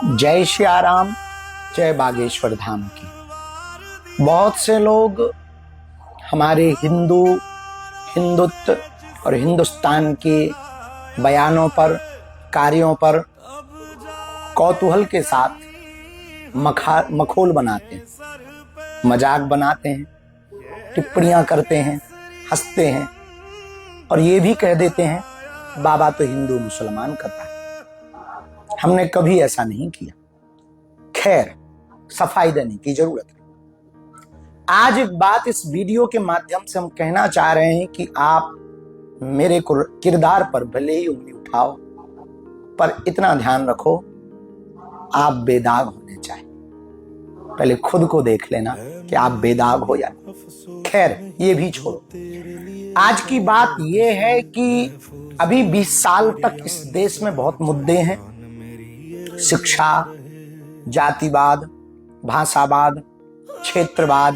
जय श्री राम, जय बागेश्वर धाम की। बहुत से लोग हमारे हिंदुत्व और हिंदुस्तान के बयानों पर, कार्यों पर कौतूहल के साथ मखौल बनाते हैं, मजाक बनाते हैं, टिप्पणियां करते हैं, हंसते हैं और ये भी कह देते हैं बाबा तो हिंदू मुसलमान करता है। हमने कभी ऐसा नहीं किया। खैर, सफाई देने की जरूरत है। आज एक बात इस वीडियो के माध्यम से हम कहना चाह रहे हैं कि आप मेरे किरदार पर भले ही उंगली उठाओ, पर इतना ध्यान रखो आप बेदाग होने चाहिए। पहले खुद को देख लेना कि आप बेदाग हो या नहीं। खैर, ये भी छोड़ो। आज की बात ये है कि अभी 20 साल तक इस देश में बहुत मुद्दे हैं। शिक्षा, जातिवाद, भाषावाद, क्षेत्रवाद,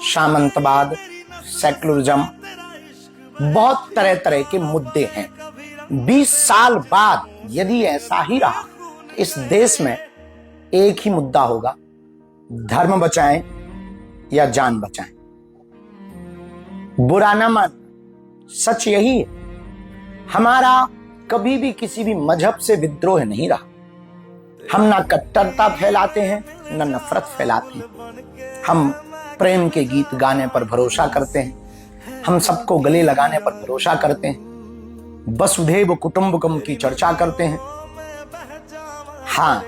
सामंतवाद, सेकुलरिज्म, बहुत तरह तरह के मुद्दे हैं। 20 साल बाद यदि ऐसा ही रहा, इस देश में एक ही मुद्दा होगा, धर्म बचाएं या जान बचाएं। बुरा ना मान, सच यही है। हमारा कभी भी किसी भी मजहब से विद्रोह नहीं रहा। हम ना कट्टरता फैलाते हैं, ना नफरत फैलाते हैं। हम प्रेम के गीत गाने पर भरोसा करते हैं। हम सबको गले लगाने पर भरोसा करते हैं। वसुधैव कुटुंबकम की चर्चा करते हैं। हाँ,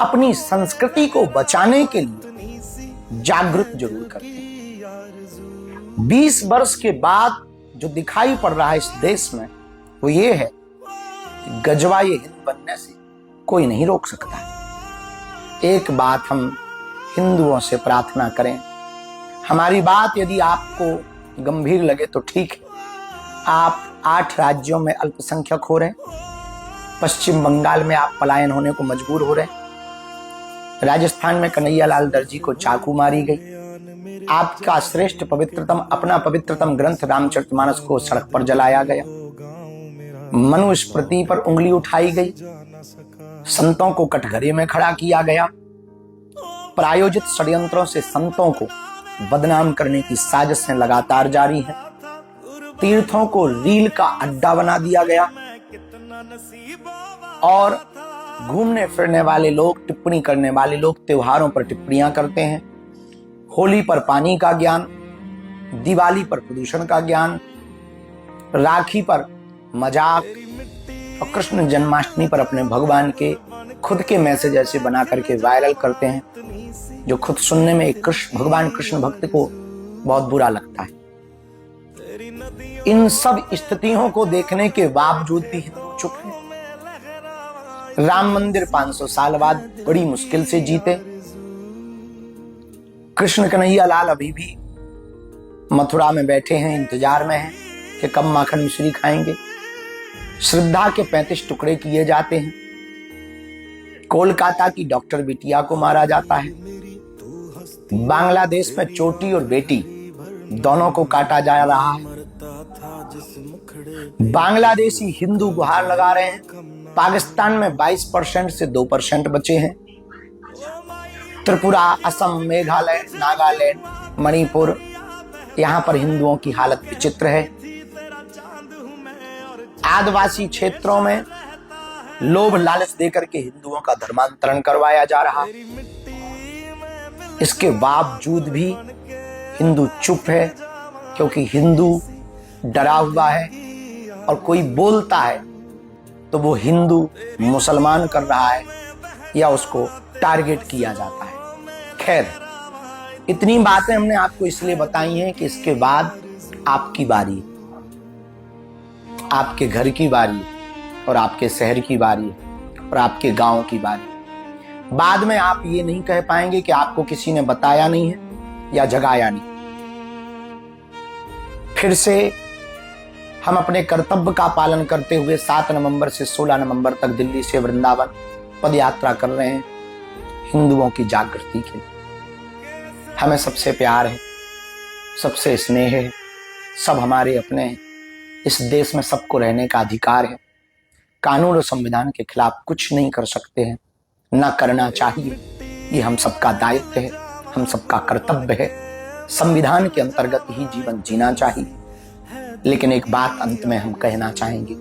अपनी संस्कृति को बचाने के लिए जागृत जरूर करते हैं। 20 वर्ष के बाद जो दिखाई पड़ रहा है इस देश में, वो ये है कि गजवा ये हिंद बनने से कोई नहीं रोक सकता। एक बात हम हिंदुओं से प्रार्थना करें, हमारी बात यदि आपको गंभीर लगे तो ठीक है। आप 8 राज्यों में अल्पसंख्यक हो रहे हैं। पश्चिम बंगाल में आप पलायन होने को मजबूर हो रहे हैं। राजस्थान में कन्हैया लाल दर्जी को चाकू मारी गई। आपका अपना पवित्रतम ग्रंथ रामचरितमानस को सड़क पर जलाया गया। मनुस्मृति पर उंगली उठाई गई। संतों को कटघरे में खड़ा किया गया। प्रायोजित षड्यंत्रों से संतों को बदनाम करने की साजिशें लगातार जारी हैं। तीर्थों को रील का अड्डा बना दिया गया और घूमने फिरने वाले लोग, टिप्पणी करने वाले लोग त्योहारों पर टिप्पणियां करते हैं। होली पर पानी का ज्ञान, दिवाली पर प्रदूषण का ज्ञान, राखी पर मजाक और कृष्ण जन्माष्टमी पर अपने भगवान के खुद के मैसेज ऐसे बना करके वायरल करते हैं जो खुद सुनने में एक भगवान कृष्ण भक्त को बहुत बुरा लगता है। इन सब स्थितियों को देखने के बावजूद भी हिंदू चुप है। राम मंदिर 500 साल बाद बड़ी मुश्किल से जीते। कृष्ण कन्हैया लाल अभी भी मथुरा में बैठे हैं, इंतजार में हैं कि कब माखन मिश्री खाएंगे। श्रद्धा के 35 टुकड़े किए जाते हैं। कोलकाता की डॉक्टर बिटिया को मारा जाता है। बांग्लादेश में चोटी और बेटी दोनों को काटा जा रहा है। बांग्लादेशी हिंदू गुहार लगा रहे हैं। पाकिस्तान में 22% से 2% बचे हैं। त्रिपुरा, असम, मेघालय, नागालैंड, मणिपुर, यहां पर हिंदुओं की हालत विचित्र है। आदिवासी क्षेत्रों में लोभ लालच देकर के हिंदुओं का धर्मांतरण करवाया जा रहा है। इसके बावजूद भी हिंदू चुप है, क्योंकि हिंदू डरा हुआ है और कोई बोलता है तो वो हिंदू मुसलमान कर रहा है या उसको टारगेट किया जाता है। खैर, इतनी बातें हमने आपको इसलिए बताई हैं कि इसके बाद आपकी बारी, आपके घर की बारी और आपके शहर की बारी और आपके गांव की बारी। बाद में आप ये नहीं कह पाएंगे कि आपको किसी ने बताया नहीं है या जगाया नहीं। फिर से हम अपने कर्तव्य का पालन करते हुए 7 नवंबर से 16 नवंबर तक दिल्ली से वृंदावन पद यात्रा कर रहे हैं, हिंदुओं की जागृति के। हमें सबसे प्यार है, सबसे स्नेह है, सब हमारे अपने हैं। इस देश में सबको रहने का अधिकार है। कानून और संविधान के खिलाफ कुछ नहीं कर सकते हैं। ना करना चाहिए। ये हम सबका दायित्व है, हम सबका कर्तव्य है। संविधान के अंतर्गत ही जीवन जीना चाहिए। लेकिन एक बात अंत में हम कहना चाहेंगे,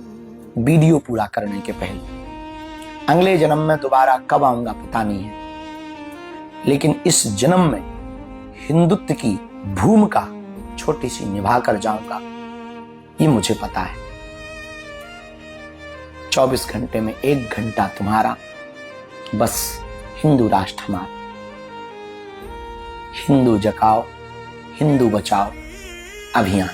वीडियो पूरा करने के पहले, अगले जन्म में दोबारा कब आऊंगा पता नहीं है, लेकिन इस जन्म में हिंदुत्व की भूमिका छोटी सी निभा कर जाऊंगा, ये मुझे पता है। 24 घंटे में 1 घंटा तुम्हारा, बस हिंदू राष्ट्र हमारा। हिंदू जगाओ, हिंदू बचाओ अभियान।